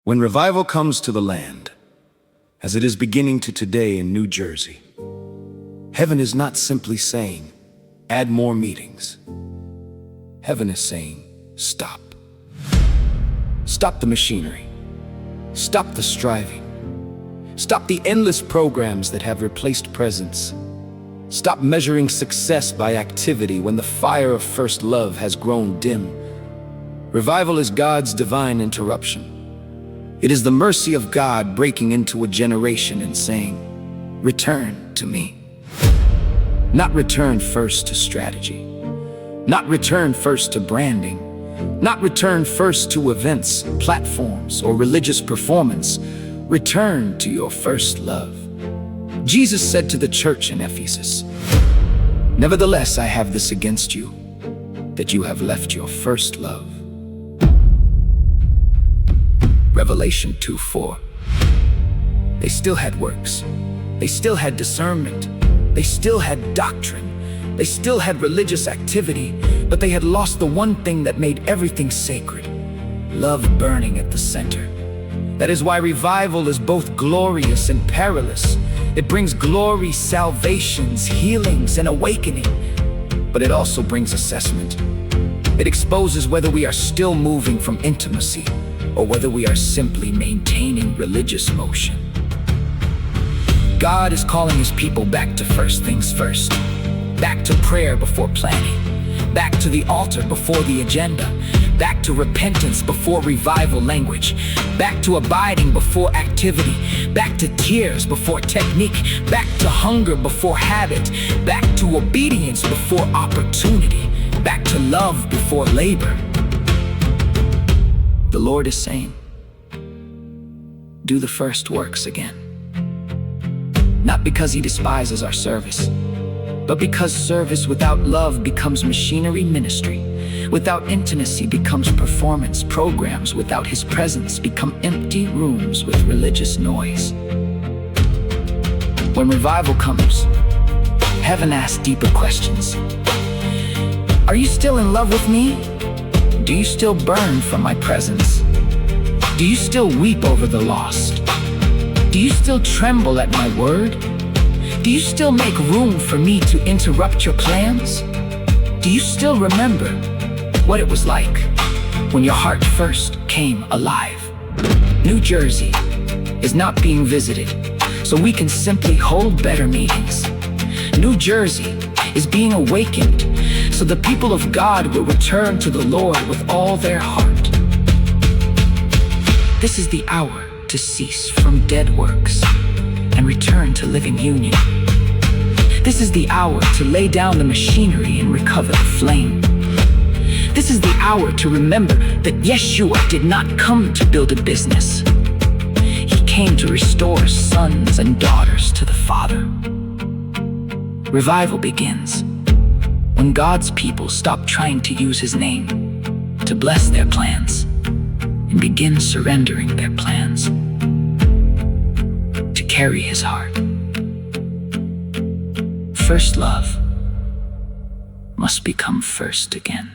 When revival comes to the land, as it is beginning to today in New Jersey, heaven is not simply saying, add more meetings. Heaven is saying, stop. Stop the machinery. Stop the striving. Stop the endless programs that have replaced presence. Stop measuring success by activity when the fire of first love has grown dim. Revival is God's divine interruption. It is the mercy of God breaking into a generation and saying, return to me. Not return first to strategy. Not return first to branding. Not return first to events, platforms, or religious performance. Return to your first love. Jesus said to the church in Ephesus, nevertheless, I have this against you, that you have left your first love. Revelation 2:4. They still had works. They still had discernment. They still had doctrine. They still had religious activity, but they had lost the one thing that made everything sacred, love burning at the center. That is why revival is both glorious and perilous. It brings glory, salvations, healings, and awakening, but it also brings assessment. It exposes whether we are still moving from intimacy or whether we are simply maintaining religious motion. God is calling His people back to first things first, back to prayer before planning, back to the altar before the agenda, back to repentance before revival language, back to abiding before activity, back to tears before technique, back to hunger before habit, back to obedience before opportunity, back to love before labor. The Lord is saying, do the first works again. Not because He despises our service, but because service without love becomes machinery ministry. Without intimacy becomes performance. Programs without His presence become empty rooms with religious noise. When revival comes, heaven asks deeper questions. Are you still in love with me? Do you still burn for my presence? Do you still weep over the lost? Do you still tremble at my word? Do you still make room for me to interrupt your plans? Do you still remember what it was like when your heart first came alive? New Jersey is not being visited so we can simply hold better meetings. New Jersey is being awakened so the people of God will return to the Lord with all their heart. This is the hour to cease from dead works and return to living union. This is the hour to lay down the machinery and recover the flame. This is the hour to remember that Yeshua did not come to build a business. He came to restore sons and daughters to the Father. Revival begins when God's people stop trying to use His name to bless their plans and begin surrendering their plans to carry His heart. First love must become first again.